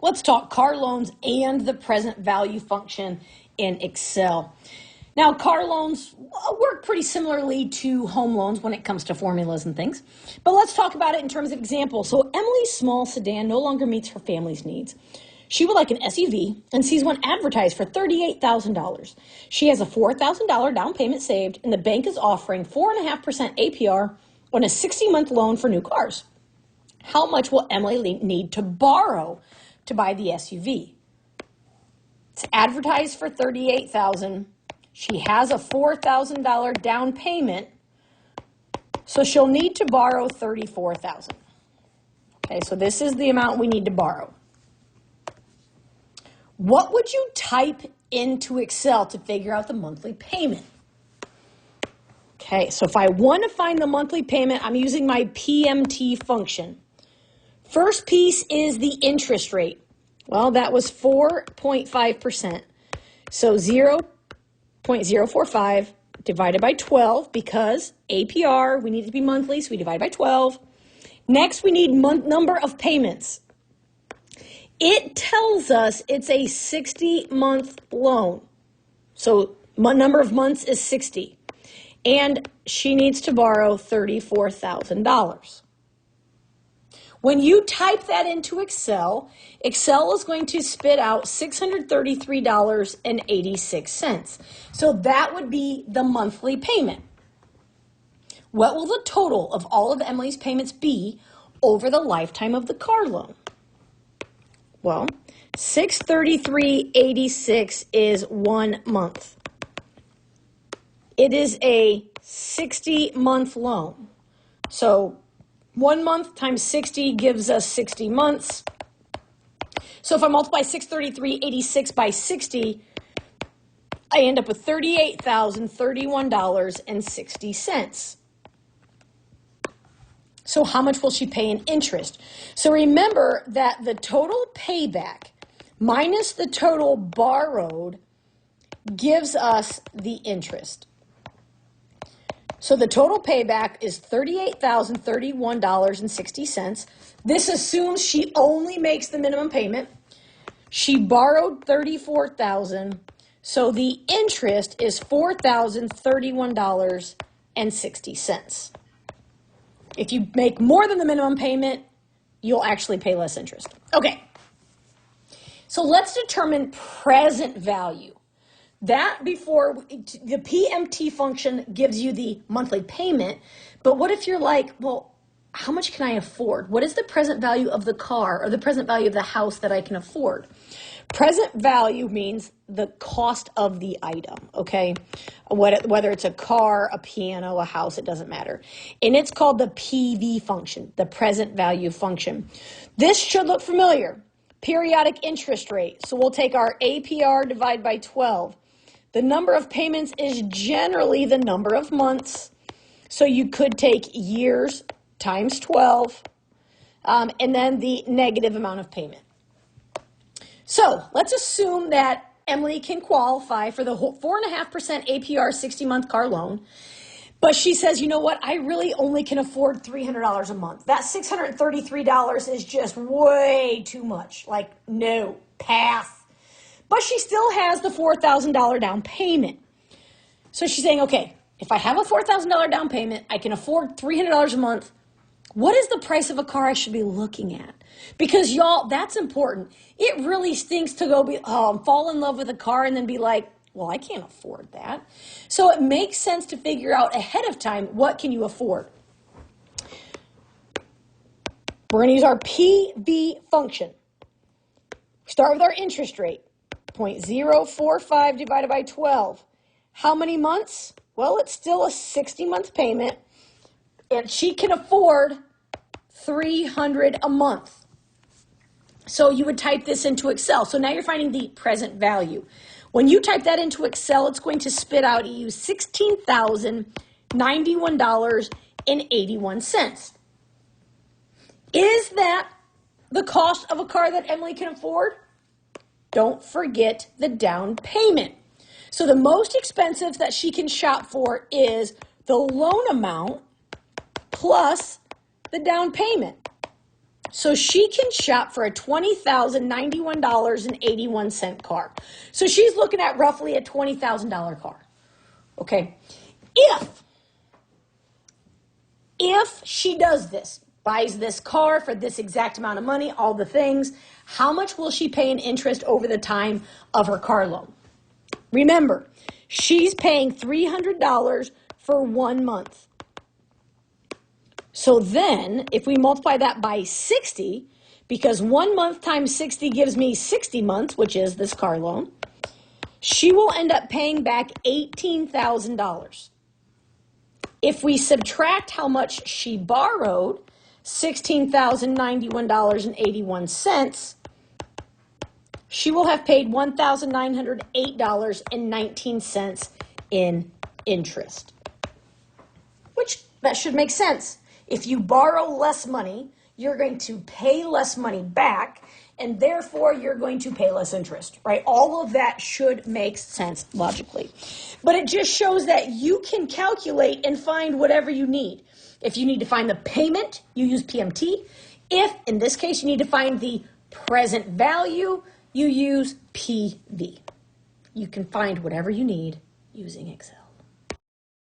Let's talk car loans and the present value function in Excel. Now, car loans work pretty similarly to home loans when it comes to formulas and things, but let's talk about it in terms of examples. So Emily's small sedan no longer meets her family's needs. She would like an SUV and sees one advertised for $38,000. She has a $4,000 down payment saved, and the bank is offering 4.5% APR on a 60-month loan for new cars. How much will Emily need to borrow to buy the SUV? It's advertised for $38,000. She has a $4,000 down payment, so she'll need to borrow $34,000. Okay, so this is the amount we need to borrow. What would you type into Excel to figure out the monthly payment? Okay, so if I want to find the monthly payment, I'm using my PMT function. First piece is the interest rate. Well, that was 4.5%. So 0.045 divided by 12, because APR, we need it to be monthly, so we divide by 12. Next, we need number of payments. It tells us it's a 60-month loan. So number of months is 60. And she needs to borrow $34,000. When you type that into Excel, Excel is going to spit out $633.86. So that would be the monthly payment. What will the total of all of Emily's payments be over the lifetime of the car loan? Well, $633.86 is 1 month. It is a 60-month loan. So 1 month times 60 gives us 60 months. So if I multiply $633.86 by 60, I end up with $38,031.60. So how much will she pay in interest? So remember that the total payback minus the total borrowed gives us the interest. So the total payback is $38,031.60. This assumes she only makes the minimum payment. She borrowed $34,000, so the interest is $4,031.60. If you make more than the minimum payment, you'll actually pay less interest. Okay, so let's determine present value. That before, the PMT function gives you the monthly payment, but what if you're like, well, how much can I afford? What is the present value of the car or the present value of the house that I can afford? Present value means the cost of the item, okay? Whether it's a car, a piano, a house, it doesn't matter. And it's called the PV function, the present value function. This should look familiar. Periodic interest rate. So we'll take our APR divided by 12. The number of payments is generally the number of months. So you could take years times 12, and then the negative amount of payment. So let's assume that Emily can qualify for the 4.5% APR 60-month car loan, but she says, you know what, I really only can afford $300 a month. That $633 is just way too much. Like, no, pass. But she still has the $4,000 down payment. So she's saying, okay, if I have a $4,000 down payment, I can afford $300 a month. What is the price of a car I should be looking at? Because y'all, that's important. It really stinks to go fall in love with a car and then be like, well, I can't afford that. So it makes sense to figure out ahead of time, what can you afford? We're going to use our PV function. Start with our interest rate. 0.045 divided by 12. How many months? Well, it's still a 60-month payment, and she can afford $300 a month. So you would type this into Excel. So now you're finding the present value. When you type that into Excel, it's going to spit out you $16,091.81. Is that the cost of a car that Emily can afford? Don't forget the down payment. So the most expensive that she can shop for is the loan amount plus the down payment. So she can shop for a $20,091.81 car. So she's looking at roughly a $20,000 car. Okay. If she does this, buys this car for this exact amount of money, all the things, how much will she pay in interest over the time of her car loan? Remember, she's paying $300 for 1 month. So then, if we multiply that by 60, because 1 month times 60 gives me 60 months, which is this car loan, she will end up paying back $18,000. If we subtract how much she borrowed, $16,091.81, she will have paid $1,908.19 in interest. Which, that should make sense. If you borrow less money, you're going to pay less money back, and therefore you're going to pay less interest, right? All of that should make sense logically. But it just shows that you can calculate and find whatever you need. If you need to find the payment, you use PMT. If, in this case, you need to find the present value, you use PV. You can find whatever you need using Excel.